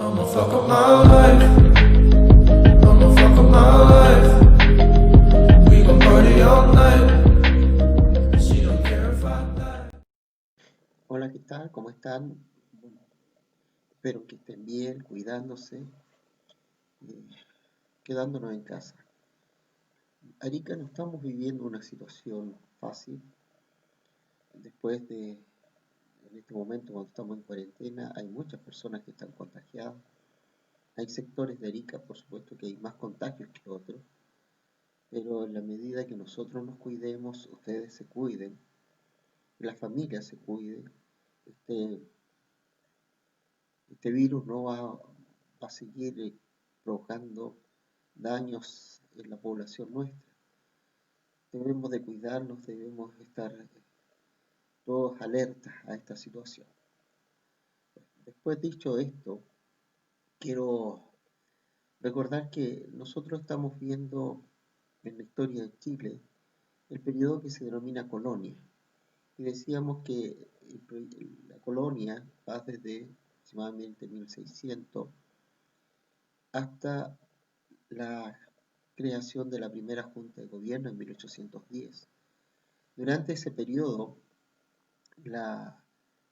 I'ma fuck up my life. I'ma fuck up my life. We gon' party all night. She don't care if I die. Hola, ¿qué tal? ¿Cómo están? Espero que estén bien, cuidándose, eh, quedándonos en casa. Arica, no estamos viviendo una situación fácil. Después de, en este momento, cuando estamos en cuarentena, hay muchas personas que están contagiadas. Hay sectores de Arica, por supuesto, que hay más contagios que otros, pero en la medida que nosotros nos cuidemos, ustedes se cuiden, la familia se cuide, este, este virus no va a seguir provocando daños en la población nuestra. Debemos de cuidarnos, debemos estar todos alertas a esta situación. Después dicho esto, quiero recordar que nosotros estamos viendo en la historia de Chile el periodo que se denomina colonia. Y decíamos que la colonia va desde aproximadamente 1600 hasta la creación de la primera Junta de Gobierno en 1810. Durante ese periodo,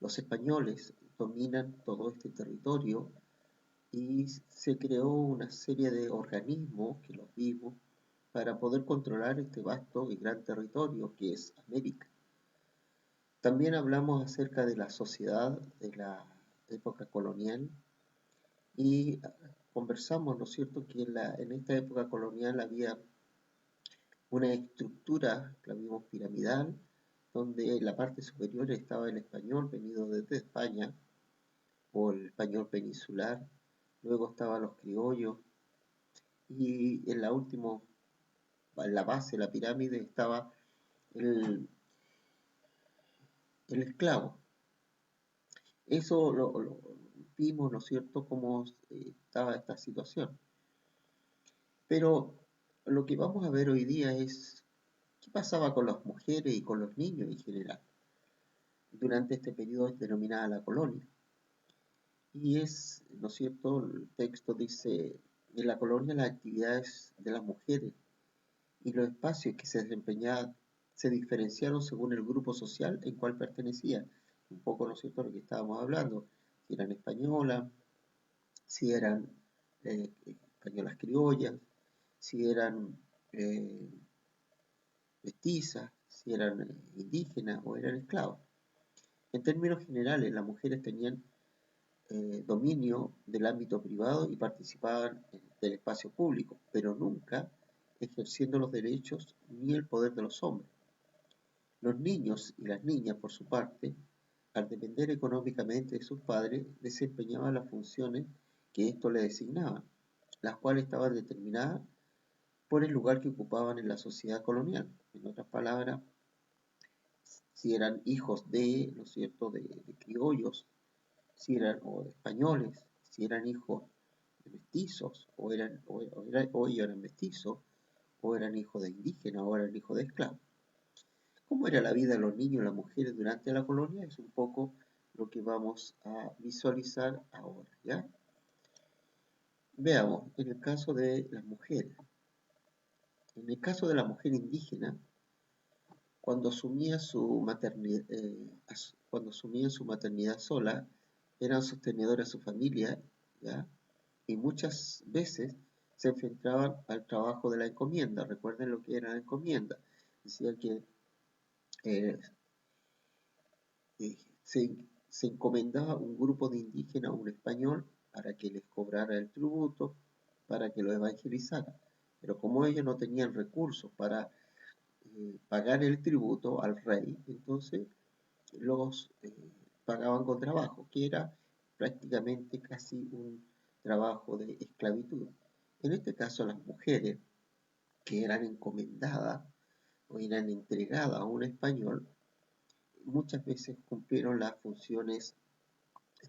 los españoles dominan todo este territorio y se creó una serie de organismos que los vimos para poder controlar este vasto y gran territorio que es América. También hablamos acerca de la sociedad de la época colonial y conversamos, ¿no es cierto?, que en esta época colonial había una estructura, la vimos piramidal, donde en la parte superior estaba el español venido desde España, o el español peninsular, luego estaban los criollos, y en la base de la pirámide estaba el, el esclavo. Eso lo vimos, ¿no es cierto?, cómo estaba esta situación. Pero lo que vamos a ver hoy día es qué pasaba con las mujeres y con los niños en general durante este periodo denominada la colonia. Y es, ¿no es cierto?, el texto dice, en la colonia las actividades de las mujeres y los espacios que se desempeñaban se diferenciaron según el grupo social en cual pertenecían. Un poco, ¿no es cierto?, lo que estábamos hablando, si eran españolas, si eran españolas criollas, si eran mestizas, si eran indígenas o eran esclavos. En términos generales, las mujeres tenían dominio del ámbito privado y participaban del espacio público, pero nunca ejerciendo los derechos ni el poder de los hombres. Los niños y las niñas, por su parte, al depender económicamente de sus padres, desempeñaban las funciones que estos les designaban, las cuales estaban determinadas por el lugar que ocupaban en la sociedad colonial. En otras palabras, si eran hijos de, ¿no es cierto?, de criollos, si eran o españoles, si eran hijos de mestizos, o ellos eran mestizos, o eran hijos de indígenas, o eran hijos de esclavos. ¿Cómo era la vida de los niños y las mujeres durante la colonia? Es un poco lo que vamos a visualizar ahora, ¿ya? Veamos, en el caso de las mujeres. En el caso de la mujer indígena, cuando asumían su maternidad sola, eran sostenedoras de su familia, ¿ya? Y muchas veces se enfrentaban al trabajo de la encomienda. Recuerden lo que era la encomienda. Decía que eh, se encomendaba un grupo de indígenas a un español para que les cobrara el tributo, para que lo evangelizara. Pero como ellos no tenían recursos para pagar el tributo al rey, entonces los pagaban con trabajo, que era prácticamente casi un trabajo de esclavitud. En este caso, las mujeres que eran encomendadas o eran entregadas a un español, muchas veces cumplieron las funciones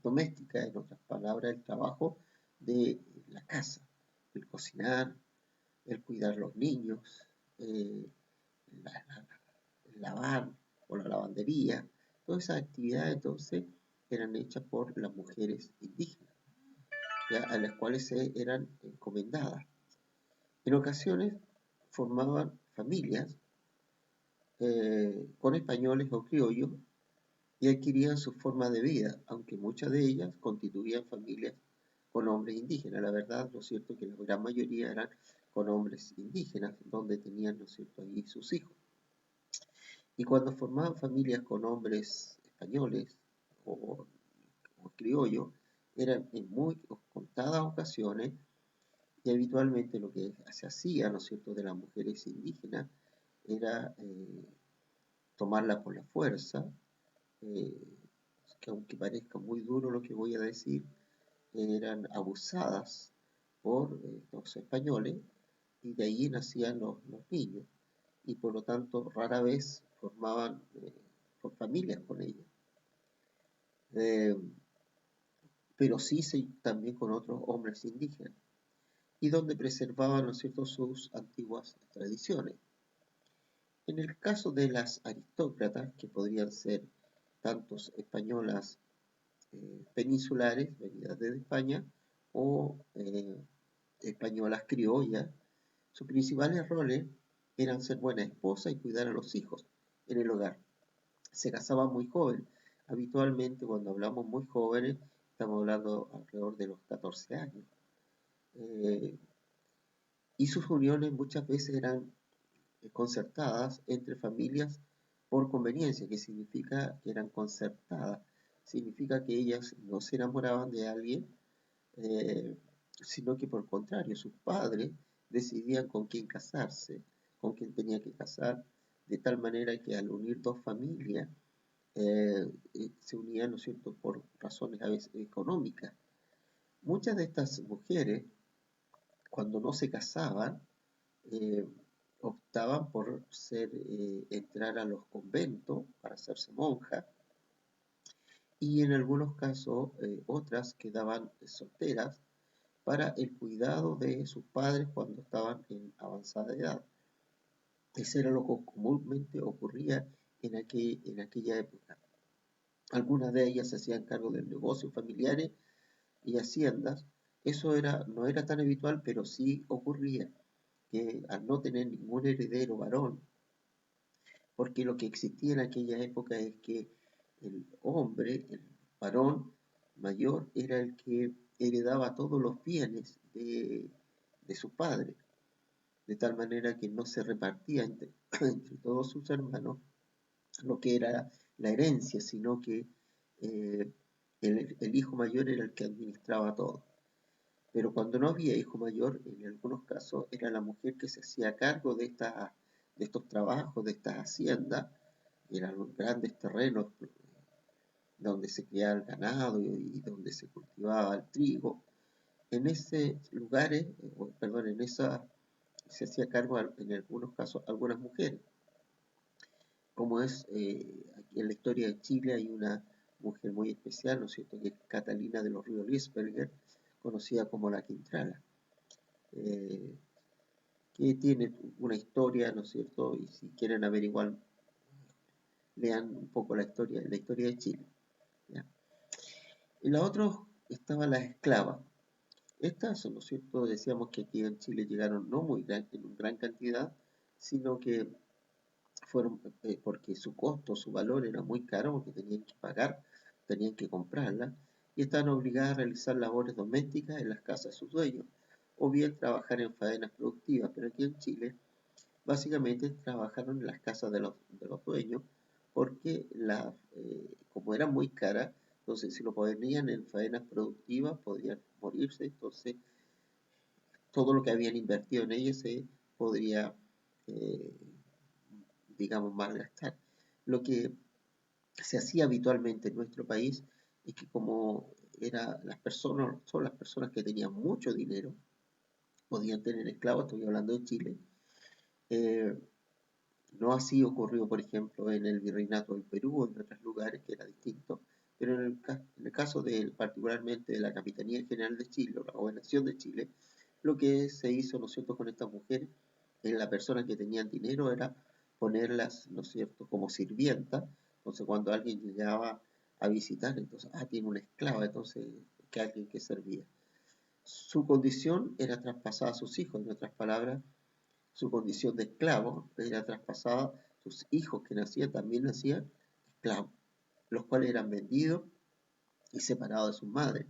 domésticas, en otras palabras, el trabajo de la casa, el cocinar, el cuidar los niños, eh, el lavar o la lavandería. Todas esas actividades entonces eran hechas por las mujeres indígenas. ¿ya? A las cuales se eran encomendadas. En ocasiones formaban familias con españoles o criollos y adquirían su forma de vida, aunque muchas de ellas constituían familias con hombres indígenas. La verdad, ¿no es cierto?, que la gran mayoría eran con hombres indígenas, donde tenían, ¿no es cierto?, ahí sus hijos. Y cuando formaban familias con hombres españoles o criollos, eran en muy contadas ocasiones y habitualmente lo que se hacía, ¿no es cierto?, de las mujeres indígenas era tomarla por la fuerza, eh, que aunque parezca muy duro lo que voy a decir, eran abusadas por los españoles y de ahí nacían los niños y por lo tanto rara vez formaban familias con ellas. Eh, pero sí también con otros hombres indígenas y donde preservaban, ¿no es cierto?, sus antiguas tradiciones. En el caso de las aristócratas, que podrían ser tantos españolas peninsulares, venidas desde España, o españolas criollas, sus principales roles eran ser buena esposa y cuidar a los hijos en el hogar. Se casaban muy joven. Habitualmente cuando hablamos muy jóvenes, estamos hablando alrededor de los 14 años. Eh, y sus uniones muchas veces eran concertadas entre familias por conveniencia, que significa que eran concertadas, significa que ellas no se enamoraban de alguien, eh, sino que por el contrario, sus padres decidían con quién casarse, con quién tenía que casar, de tal manera que al unir dos familias, se unían, ¿no es cierto?, por razones a veces económicas. Muchas de estas mujeres, cuando no se casaban, eh, optaban por entrar a los conventos para hacerse monjas y en algunos casos otras quedaban solteras para el cuidado de sus padres cuando estaban en avanzada edad. Eso era lo que comúnmente ocurría en aquella época. Algunas de ellas se hacían cargo de negocios familiares y haciendas. Eso no era tan habitual, pero sí ocurría que al no tener ningún heredero varón, porque lo que existía en aquella época es que el hombre, el varón mayor, era el que heredaba todos los bienes de su padre, de tal manera que no se repartía entre todos sus hermanos lo que era la herencia, sino que eh, el hijo mayor era el que administraba todo. Pero cuando no había hijo mayor, en algunos casos era la mujer que se hacía cargo de estos trabajos, de estas haciendas, eran los grandes terrenos donde se criaba el ganado y donde se cultivaba el trigo. En esos lugares, perdón, en esa se hacía cargo en algunos casos algunas mujeres. Como es aquí en la historia de Chile hay una mujer muy especial, ¿no es cierto?, que es Catalina de los Ríos Liesberger, conocida como la Quintrala, eh, que tiene una historia, ¿no es cierto?, y si quieren averiguar, lean un poco la historia de Chile. ¿Ya? En la otra estaba la esclava. Estas, ¿no es cierto?, decíamos que aquí en Chile llegaron no muy en gran cantidad, sino que fueron porque su costo, su valor era muy caro, porque tenían que pagar, tenían que comprarla, y estaban obligadas a realizar labores domésticas en las casas de sus dueños, o bien trabajar en faenas productivas, pero aquí en Chile básicamente trabajaron en las casas de los dueños, porque como eran muy caras, entonces si lo ponían en faenas productivas podían morirse, entonces todo lo que habían invertido en ellas se podría eh, digamos, malgastar. Lo que se hacía habitualmente en nuestro país es que como son las personas que tenían mucho dinero, podían tener esclavos, estoy hablando de Chile, eh, no así ocurrió, por ejemplo, en el Virreinato del Perú o en otros lugares que era distinto, pero en el caso particularmente de la Capitanía General de Chile o la Gobernación de Chile, lo que se hizo, ¿no es cierto?, con estas mujeres, en la persona que tenían dinero era ponerlas, ¿no es cierto?, como sirvienta. Entonces, cuando alguien llegaba a visitar, entonces, tiene una esclava, entonces, que alguien que servía. Su condición era traspasada a sus hijos, en otras palabras, su condición de esclavo era traspasada a sus hijos que nacían, también nacían esclavos, los cuales eran vendidos y separados de sus madres.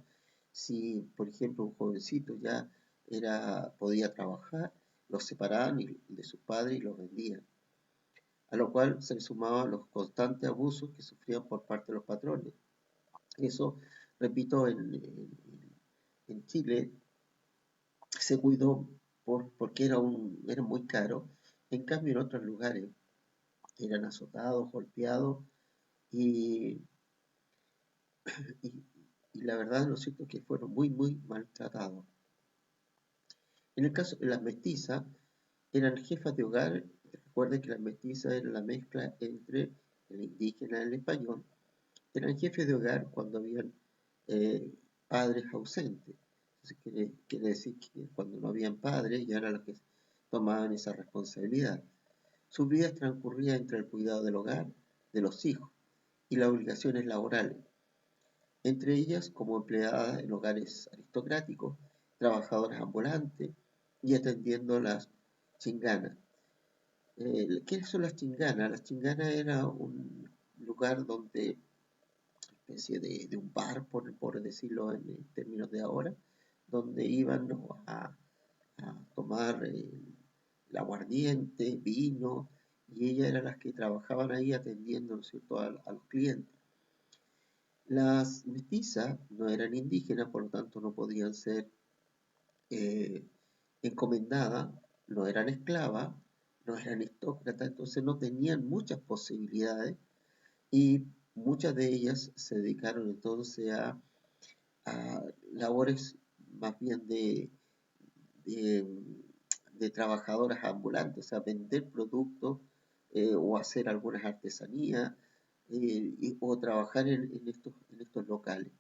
Si, por ejemplo, un jovencito ya podía trabajar, los separaban de sus padres y los vendían, a lo cual se le sumaban los constantes abusos que sufrían por parte de los patrones. Eso, repito, en Chile se cuidó porque era muy caro. En cambio, en otros lugares eran azotados, golpeados y, y, y la verdad, ¿no es cierto?, que fueron muy, muy maltratados. En el caso de las mestizas, eran jefas de hogar. Recuerden que las mestizas eran la mezcla entre el indígena y el español. Eran jefes de hogar cuando habían eh, padres ausentes. Entonces quiere decir que cuando no habían padres ya eran los que tomaban esa responsabilidad. Sus vidas transcurrían entre el cuidado del hogar, de los hijos y las obligaciones laborales, entre ellas como empleadas en hogares aristocráticos, trabajadoras ambulantes y atendiendo las chinganas. ¿Qué son las chinganas? Las chinganas era un lugar donde, especie de un bar, por decirlo en términos de ahora, donde iban, ¿no?, a tomar el aguardiente, vino, y ellas eran las que trabajaban ahí atendiendo, ¿no es cierto?, a los clientes. Las mestizas no eran indígenas, por lo tanto no podían ser eh, encomendadas, no eran esclavas, no eran aristócratas, entonces no tenían muchas posibilidades y muchas de ellas se dedicaron entonces a labores más bien de, de trabajadoras ambulantes, o sea, vender productos o hacer algunas artesanías o trabajar en estos locales.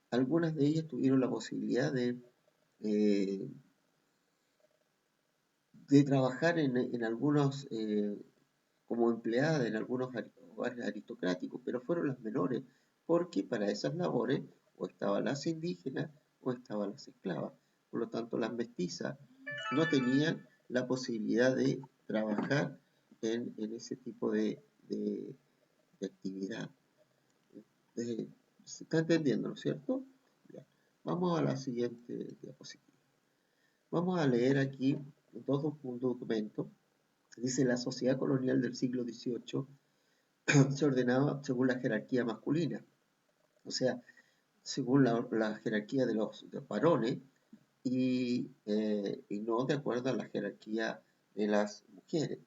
Algunas de ellas tuvieron la posibilidad eh, de trabajar en algunos, como empleadas en algunos hogares aristocráticos, pero fueron las menores, porque para esas labores o estaban las indígenas o estaban las esclavas. Por lo tanto, las mestizas no tenían la posibilidad de trabajar en ese tipo de actividad. ¿Se está entendiendo, no es cierto? Ya. Vamos a la siguiente diapositiva. Vamos a leer aquí un documento. Dice: la sociedad colonial del siglo XVIII se ordenaba según la jerarquía masculina, o sea, según la jerarquía de los varones y no de acuerdo a la jerarquía de las mujeres.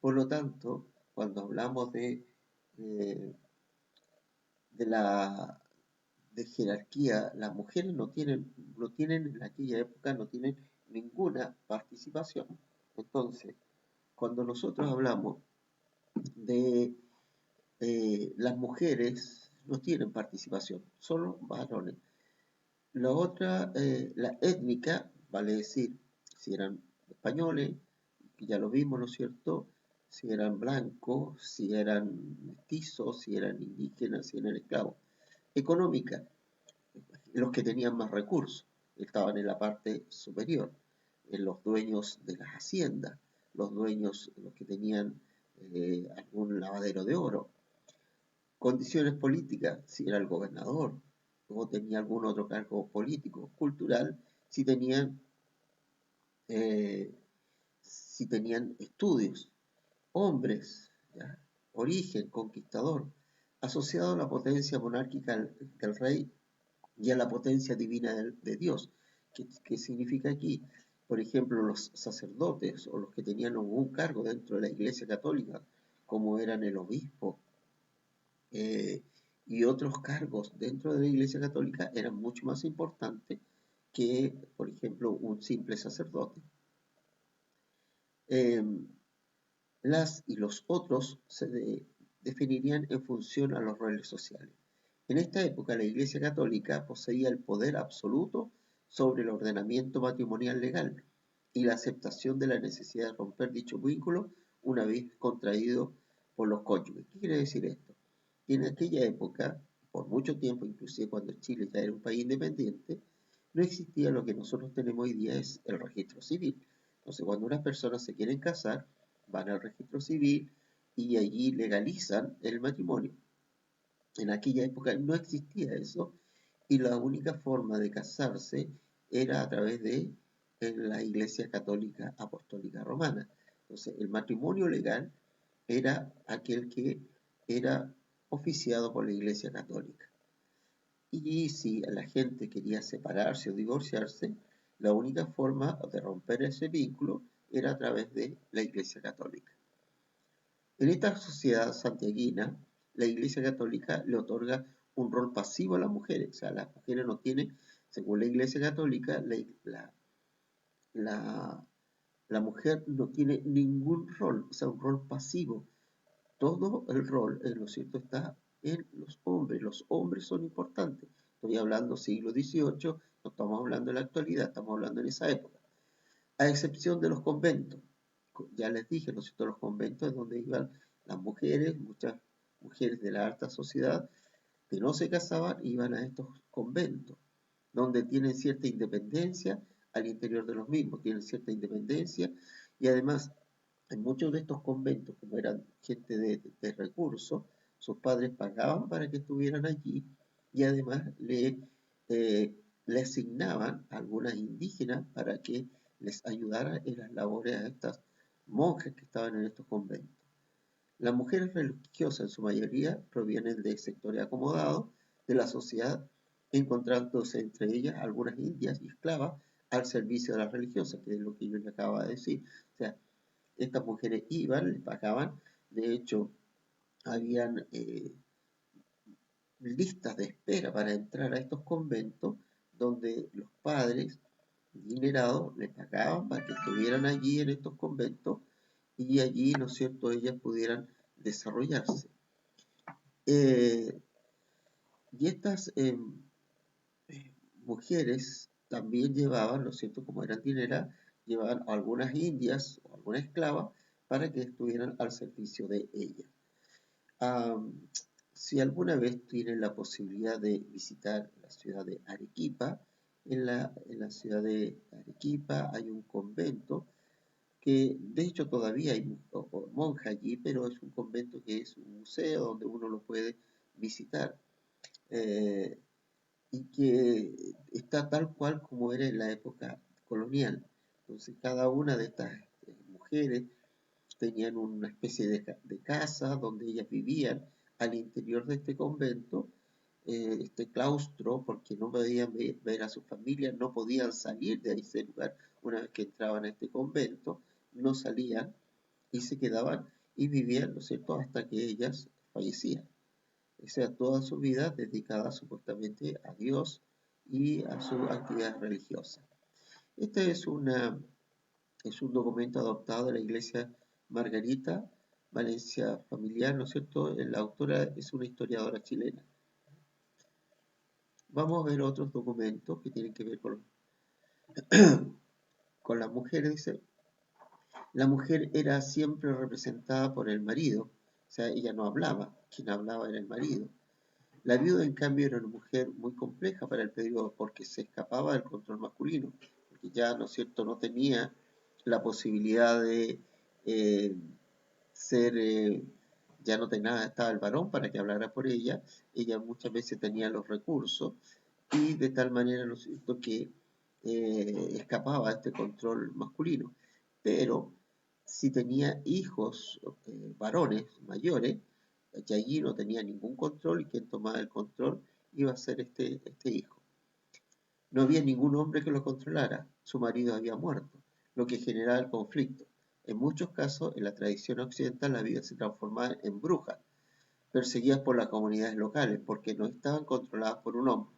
Por lo tanto, cuando hablamos eh, de la de jerarquía, las mujeres no tienen en aquella época, no tienen ninguna participación. Entonces, cuando nosotros hablamos de las mujeres, no tienen participación, solo varones. La otra, la étnica, vale decir, si eran españoles, que ya lo vimos, ¿no es cierto? Si eran blancos, si eran mestizos, si eran indígenas, si eran esclavos. Económica, los que tenían más recursos, estaban en la parte superior, en los dueños de las haciendas, los dueños, los que tenían algún lavadero de oro. Condiciones políticas, si era el gobernador o tenía algún otro cargo político, cultural, si tenían, eh, si tenían estudios. Hombres, ¿ya?, origen conquistador, asociado a la potencia monárquica del rey y a la potencia divina de Dios. ¿Qué significa aquí? Por ejemplo, los sacerdotes o los que tenían algún cargo dentro de la Iglesia Católica, como eran el obispo y otros cargos dentro de la Iglesia Católica, eran mucho más importantes que, por ejemplo, un simple sacerdote. Las y los otros se definirían en función a los roles sociales. En esta época, la Iglesia Católica poseía el poder absoluto sobre el ordenamiento matrimonial legal y la aceptación de la necesidad de romper dicho vínculo una vez contraído por los cónyuges. ¿Qué quiere decir esto? Que en aquella época, por mucho tiempo, inclusive cuando Chile ya era un país independiente, no existía lo que nosotros tenemos hoy día, es el registro civil. Entonces, cuando unas personas se quieren casar, van al registro civil y allí legalizan el matrimonio. En aquella época no existía eso y la única forma de casarse era a través de la Iglesia Católica Apostólica Romana. Entonces, el matrimonio legal era aquel que era oficiado por la Iglesia Católica. Y si la gente quería separarse o divorciarse, la única forma de romper ese vínculo era a través de la Iglesia Católica. En esta sociedad santiaguina, la Iglesia Católica le otorga un rol pasivo a las mujeres. O sea, las mujeres no tienen, según la Iglesia Católica, la mujer no tiene ningún rol, o sea, un rol pasivo. Todo el rol, ¿no es cierto?, está en los hombres. Los hombres son importantes. Estoy hablando siglo XVIII, no estamos hablando de la actualidad, estamos hablando en esa época. A excepción de los conventos. Ya les dije, ¿no es cierto?, los conventos es donde iban las mujeres, muchas mujeres de la alta sociedad que no se casaban, iban a estos conventos, donde tienen cierta independencia al interior de los mismos, tienen cierta independencia y además en muchos de estos conventos, como eran gente de recursos, sus padres pagaban para que estuvieran allí y además le asignaban a algunas indígenas para que les ayudara en las labores a estas monjas que estaban en estos conventos. Las mujeres religiosas en su mayoría provienen de sectores acomodados de la sociedad, encontrándose entre ellas algunas indias y esclavas al servicio de las religiosas, que es lo que yo le acababa de decir. O sea, estas mujeres iban, les pagaban, de hecho, habían listas de espera para entrar a estos conventos donde los padres adinerados les pagaban para que estuvieran allí en estos conventos y allí, ¿no es cierto?, ellas pudieran desarrollarse. Y estas mujeres también llevaban, ¿no es cierto?, como eran dineras, llevaban algunas indias o algunas esclavas para que estuvieran al servicio de ellas. Si alguna vez tienen la posibilidad de visitar la ciudad de Arequipa, en la ciudad de Arequipa hay un convento que de hecho todavía hay monjas allí, pero es un convento que es un museo donde uno lo puede visitar y que está tal cual como era en la época colonial. Entonces cada una de estas mujeres tenían una especie de casa donde ellas vivían al interior de este convento, este claustro, porque no podían ver a su familia, no podían salir de ese lugar una vez que entraban a este convento, no salían y se quedaban y vivían, ¿no es cierto?, hasta que ellas fallecían. O sea, toda su vida dedicada supuestamente a Dios y a su actividad religiosa. Este es un documento adoptado de la Iglesia Margarita Valencia Familiar, ¿no es cierto? La autora es una historiadora chilena. Vamos a ver otros documentos que tienen que ver con las mujeres. Dice, la mujer era siempre representada por el marido, o sea, ella no hablaba, quien hablaba era el marido. La viuda, en cambio, era una mujer muy compleja para el periodo porque se escapaba del control masculino, porque ya, ¿no es cierto?, no tenía la posibilidad de ya no tenía, estaba el varón para que hablara por ella, ella muchas veces tenía los recursos y de tal manera, ¿no es cierto?, que escapaba a este control masculino. Pero si tenía hijos varones mayores, que allí no tenía ningún control y quien tomaba el control iba a ser este hijo. No había ningún hombre que lo controlara, su marido había muerto, lo que generaba el conflicto. En muchos casos, en la tradición occidental, la vida se transformaba en brujas, perseguidas por las comunidades locales, porque no estaban controladas por un hombre.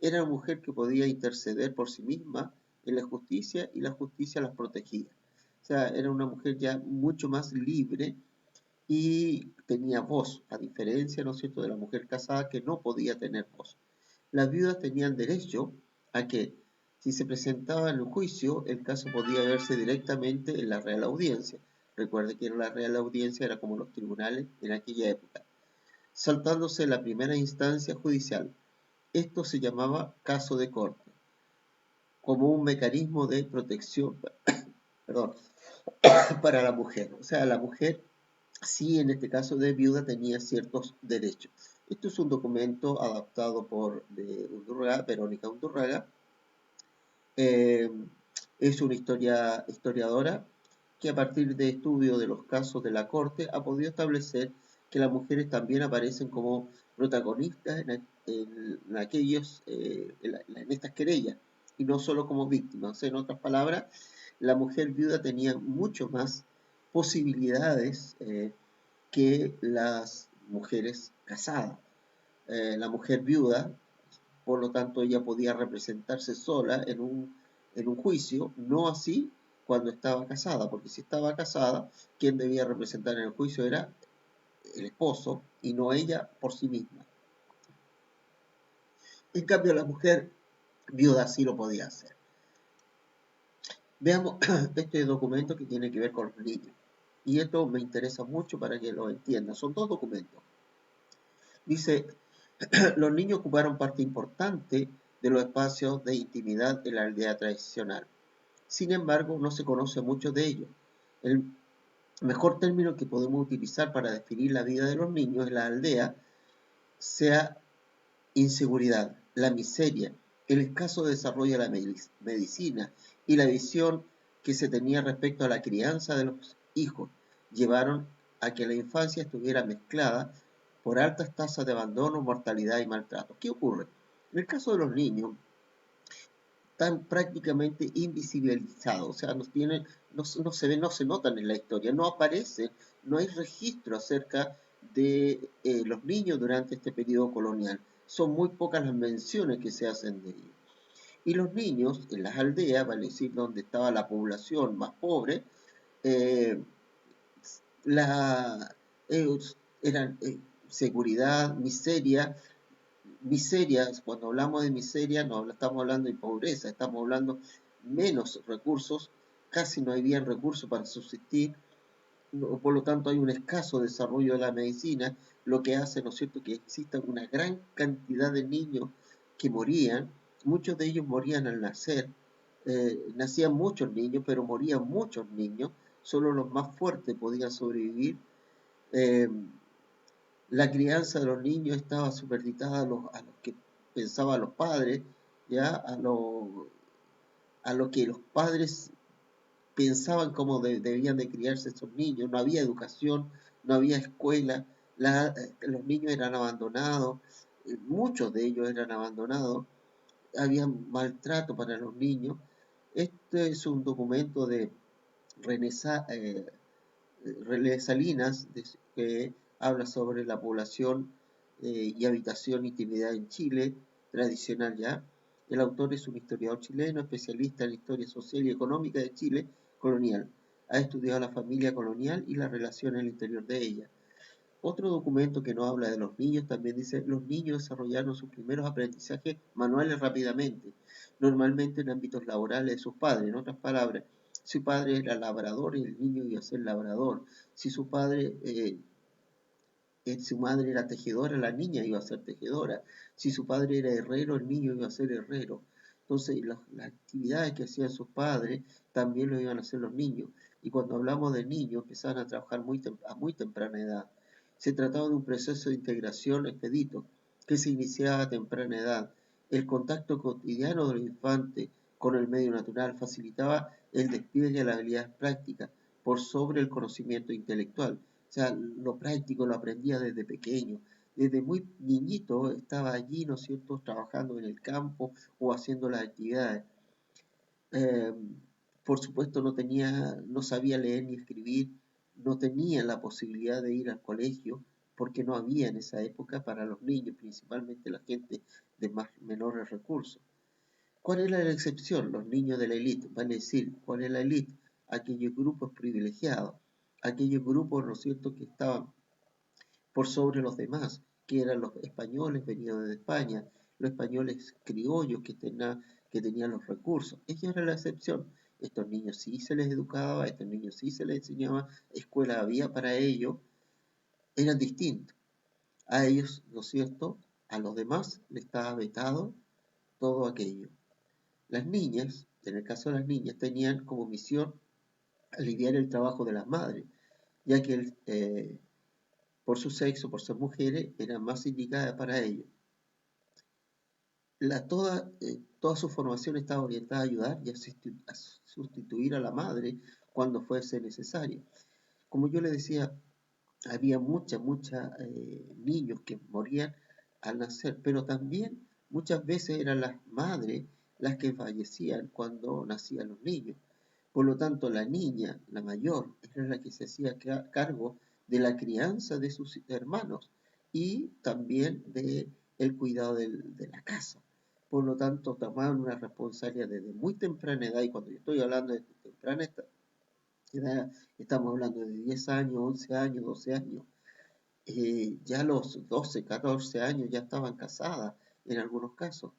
Era una mujer que podía interceder por sí misma en la justicia y la justicia las protegía. O sea, era una mujer ya mucho más libre y tenía voz, a diferencia, ¿no es cierto?, de la mujer casada que no podía tener voz. Las viudas tenían derecho a que, si se presentaba en un juicio, el caso podía verse directamente en la Real Audiencia. Recuerde que la Real Audiencia era como los tribunales en aquella época, saltándose la primera instancia judicial. Esto se llamaba caso de corte. como un mecanismo de protección, perdón, para la mujer. O sea, la mujer sí, en este caso de viuda, tenía ciertos derechos. Esto es un documento adaptado por Verónica Undurraga. Eh, es una historiadora que a partir de estudio de los casos de la corte ha podido establecer que las mujeres también aparecen como protagonistas en aquellos, en estas querellas y no solo como víctimas. O sea, en otras palabras, la mujer viuda tenía mucho más posibilidades que las mujeres casadas. La mujer viuda, por lo tanto, ella podía representarse sola en un juicio, no así cuando estaba casada, porque si estaba casada, quien debía representar en el juicio era el esposo y no ella por sí misma. En cambio, la mujer viuda sí lo podía hacer. Veamos este documento que tiene que ver con los niños. Y esto me interesa mucho para que lo entiendan. Son dos documentos. Dice, los niños ocuparon parte importante de los espacios de intimidad en la aldea tradicional. Sin embargo, no se conoce mucho de ellos. El mejor término que podemos utilizar para definir la vida de los niños en la aldea sea inseguridad, la miseria, el escaso desarrollo de la medicina y la visión que se tenía respecto a la crianza de los hijos llevaron a que la infancia estuviera mezclada por altas tasas de abandono, mortalidad y maltrato. ¿Qué ocurre? En el caso de los niños, están prácticamente invisibilizados, o sea, no se ven, no se notan en la historia, no aparecen, no hay registro acerca de los niños durante este periodo colonial. Son muy pocas las menciones que se hacen de ellos. Y los niños en las aldeas, vale decir, donde estaba la población más pobre, eh, ellos eran seguridad, miseria, cuando hablamos de miseria no estamos hablando de pobreza, estamos hablando menos recursos, casi no había recursos para subsistir, por lo tanto hay un escaso desarrollo de la medicina, lo que hace, ¿no es cierto?, que exista una gran cantidad de niños que morían, muchos de ellos morían al nacer, nacían muchos niños, pero morían muchos niños, solo los más fuertes podían sobrevivir. Eh, la crianza de los niños estaba supeditada a los que pensaban los padres, ¿ya? A lo que los padres pensaban cómo debían de criarse estos niños. No había educación, no había escuela, los niños eran abandonados, muchos de ellos eran abandonados, había maltrato para los niños. Este es un documento de René, René Salinas, que habla sobre la población y habitación e intimidad en Chile, tradicional ya. El autor es un historiador chileno, especialista en historia social y económica de Chile colonial. Ha estudiado la familia colonial y la relación en el interior de ella. Otro documento que no habla de los niños también dice, los niños desarrollaron sus primeros aprendizajes manuales rápidamente, normalmente en ámbitos laborales de sus padres. En otras palabras, si su padre era labrador, el niño iba a ser labrador. Si su su madre era tejedora, la niña iba a ser tejedora. Si su padre era herrero, el niño iba a ser herrero. Entonces, las actividades que hacían sus padres también lo iban a hacer los niños. Y cuando hablamos de niños, empezaban a trabajar a muy temprana edad. Se trataba de un proceso de integración expedito que se iniciaba a temprana edad. El contacto cotidiano de los infantes con el medio natural facilitaba el despliegue de las habilidades prácticas por sobre el conocimiento intelectual. O sea, lo práctico lo aprendía desde pequeño. Desde muy niñito estaba allí, ¿no es cierto?, trabajando en el campo o haciendo las actividades. Eh, por supuesto no sabía leer ni escribir, no tenía la posibilidad de ir al colegio porque no había en esa época para los niños, principalmente la gente de menores recursos. ¿Cuál es la excepción? Los niños de la élite, vale decir, ¿cuál es la élite? Aquellos grupos privilegiados, aquellos grupos, ¿no es cierto?, que estaban por sobre los demás, que eran los españoles venidos de España, los españoles criollos que tenían los recursos. Ella era la excepción. Estos niños sí se les educaba, a estos niños sí se les enseñaba, escuela había para ellos, eran distintos. A ellos, ¿no es cierto?, a los demás les estaba vetado todo aquello. Las niñas, en el caso de las niñas, tenían como misión aliviar el trabajo de las madres, ya que por su sexo, por ser mujeres, eran más indicadas para ello. Toda su formación estaba orientada a ayudar y a sustituir a la madre cuando fuese necesario. Como yo le decía, había muchos niños que morían al nacer, pero también muchas veces eran las madres las que fallecían cuando nacían los niños. Por lo tanto, la niña, la mayor, era la que se hacía cargo de la crianza de sus hermanos y también de el cuidado de la casa. Por lo tanto, tomaban una responsabilidad desde muy temprana edad, y cuando yo estoy hablando de temprana edad, estamos hablando de 10 años, 11 años, 12 años. Ya a los 12, 14 años ya estaban casadas en algunos casos.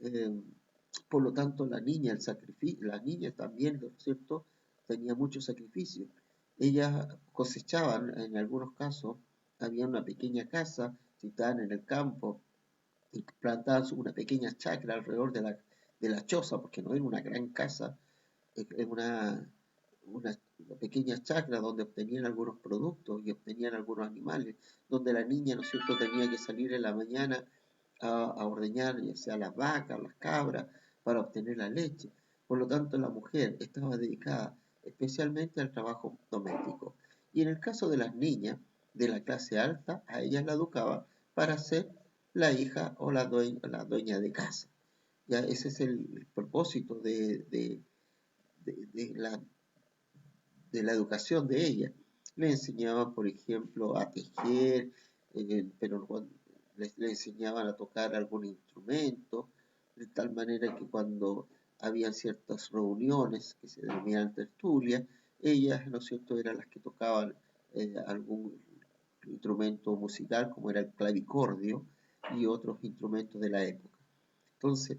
Eh, por lo tanto, la niña también, ¿no es cierto?, tenía mucho sacrificio. Ellas cosechaban, en algunos casos, había una pequeña casa, si estaban en el campo, y plantaban una pequeña chacra alrededor de la choza, porque no era una gran casa, era una pequeña chacra donde obtenían algunos productos y obtenían algunos animales, donde la niña, ¿no es cierto?, tenía que salir en la mañana a ordeñar, ya sea las vacas, las cabras, para obtener la leche. Por lo tanto, la mujer estaba dedicada especialmente al trabajo doméstico. Y en el caso de las niñas de la clase alta, a ellas la educaban para ser la hija o la dueña de casa. Ya ese es el propósito de de la educación de ella. Le enseñaban, por ejemplo, a tejer, pero le enseñaban a tocar algún instrumento, de tal manera que cuando habían ciertas reuniones que se denominaban tertulias, ellas, ¿no es cierto?, eran las que tocaban algún instrumento musical, como era el clavicordio y otros instrumentos de la época. Entonces,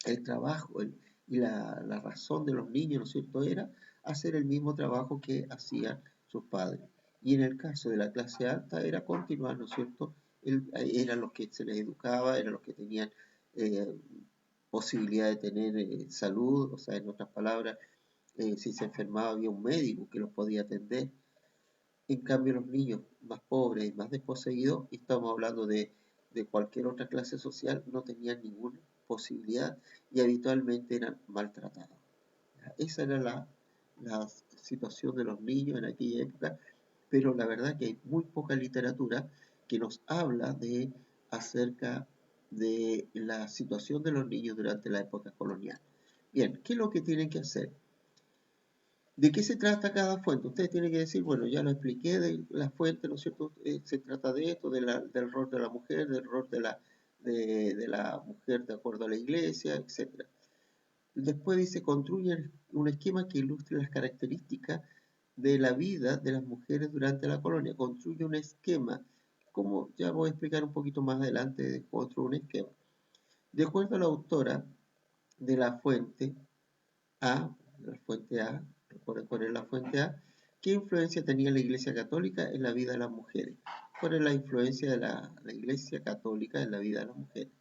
el trabajo y la razón de los niños, ¿no es cierto?, era hacer el mismo trabajo que hacían sus padres. Y en el caso de la clase alta era continuar, ¿no es cierto?, eran los que se les educaba, eran los que tenían eh, posibilidad de tener salud, o sea, en otras palabras, si se enfermaba había un médico que los podía atender. En cambio, los niños más pobres y más desposeídos, y estamos hablando de cualquier otra clase social, no tenían ninguna posibilidad y habitualmente eran maltratados. Esa era la situación de los niños en aquella época, pero la verdad que hay muy poca literatura que nos habla acerca de la situación de los niños durante la época colonial. Bien, ¿qué es lo que tienen que hacer? ¿De qué se trata cada fuente? Ustedes tienen que decir, bueno, ya lo expliqué de la fuente, ¿no es cierto? Se trata de esto, del rol de la mujer, del rol de la mujer de acuerdo a la iglesia, etc. Después dice, construye un esquema que ilustre las características de la vida de las mujeres durante la colonia. Construye un esquema, como ya voy a explicar un poquito más adelante de construir un esquema. De acuerdo a la autora de la fuente A, recuerden cuál es la fuente A, ¿qué influencia tenía la Iglesia Católica en la vida de las mujeres? ¿Cuál es la influencia de la Iglesia Católica en la vida de las mujeres?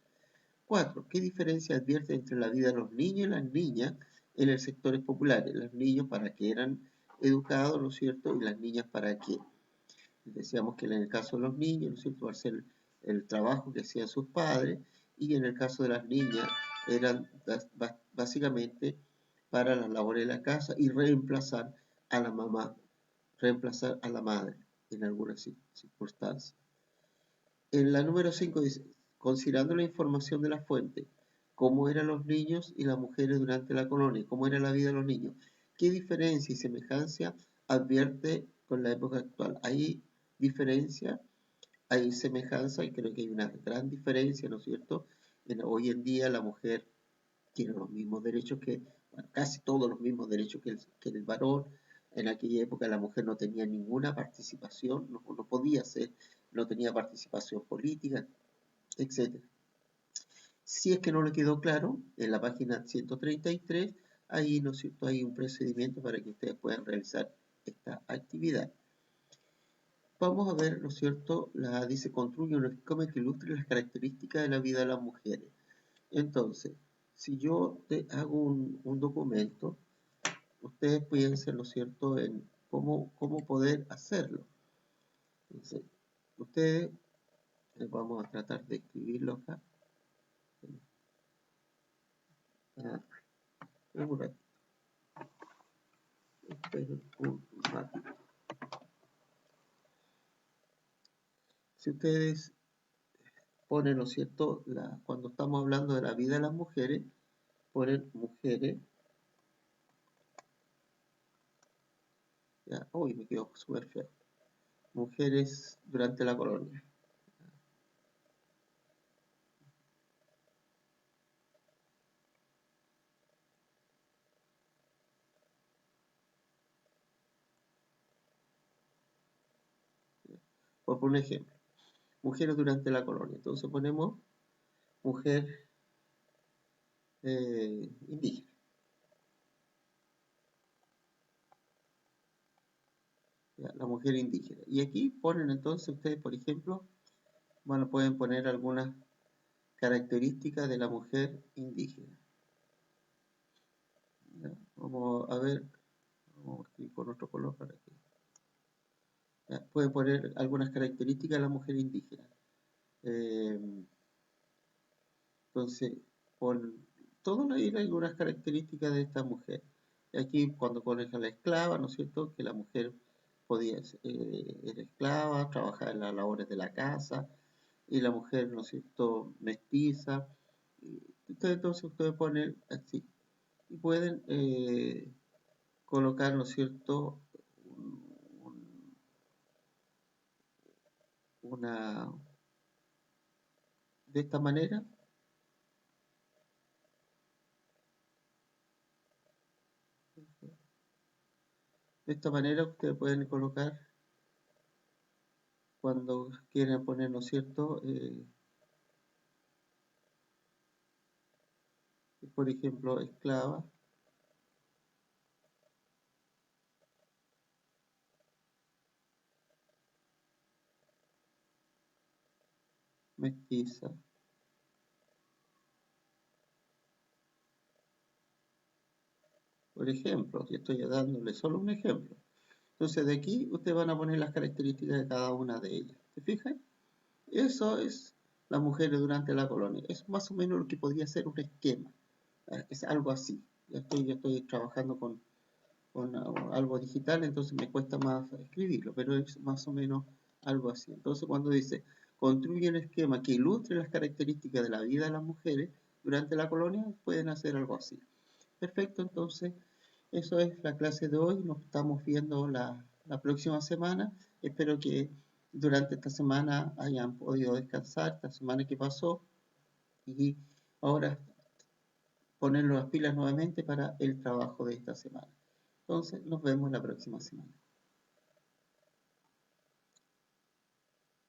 4. ¿Qué diferencia advierte entre la vida de los niños y las niñas en los sectores populares? Los niños para qué eran educados, ¿no es cierto? Y las niñas para qué. Decíamos que en el caso de los niños, ¿no es cierto?, hacer el trabajo que hacían sus padres, y en el caso de las niñas eran básicamente para las labores de la casa y reemplazar a la mamá, reemplazar a la madre en algunas circunstancias. En la número 5 dice, considerando la información de la fuente, cómo eran los niños y las mujeres durante la colonia, cómo era la vida de los niños, qué diferencia y semejanza advierte con la época actual. Hay diferencia, hay semejanza, y creo que hay una gran diferencia, ¿no es cierto? Hoy en día la mujer tiene los mismos derechos bueno, casi todos los mismos derechos que el varón. En aquella época la mujer no tenía ninguna participación, no podía ser, no tenía participación política, etc. Si es que no le quedó claro, en la página 133, ahí, ¿no es cierto?, hay un procedimiento para que ustedes puedan realizar esta actividad. Vamos a ver, ¿no es cierto?, dice, construye un esquema que ilustre las características de la vida de las mujeres. Entonces, si yo te hago un documento, ustedes piensen, ¿no es cierto?, en cómo poder hacerlo. Entonces, ustedes, vamos a tratar de escribirlo acá. Ah, un ratito. Esperen un ratito. Si ustedes ponen, ¿no es cierto?, cuando estamos hablando de la vida de las mujeres, ponen mujeres. Ya, uy, me quedó súper feo. Mujeres durante la colonia. Por poner un ejemplo. Mujeres durante la colonia. Entonces ponemos mujer indígena. Ya, la mujer indígena. Y aquí ponen entonces ustedes, por ejemplo, bueno, pueden poner algunas características de la mujer indígena. Ya, vamos a ver, vamos a escribir con otro color para que. Ya, pueden poner algunas características de la mujer indígena. Eh, entonces, pon todo ahí algunas características de esta mujer. Aquí cuando pones a la esclava, ¿no es cierto? Que la mujer podía ser era esclava, trabajaba en las labores de la casa, y la mujer, ¿no es cierto?, mestiza. Entonces ustedes ponen así. Y pueden colocar, ¿no es cierto?, una, de esta manera. De esta manera ustedes pueden colocar cuando quieren poner, ¿no es cierto?, por ejemplo, esclava, mestiza, por ejemplo, y estoy dándole solo un ejemplo. Entonces de aquí ustedes van a poner las características de cada una de ellas. ¿Se fijan? Eso es las mujeres durante la colonia. Es más o menos lo que podría ser un esquema. Es algo así. Yo estoy trabajando con algo digital, entonces me cuesta más escribirlo, pero es más o menos algo así. Entonces cuando dice, construye un esquema que ilustre las características de la vida de las mujeres durante la colonia, pueden hacer algo así. Perfecto, entonces eso es la clase de hoy. Nos estamos viendo la próxima semana. Espero que durante esta semana hayan podido descansar, esta semana que pasó, y ahora poner las pilas nuevamente para el trabajo de esta semana. Entonces, nos vemos la próxima semana.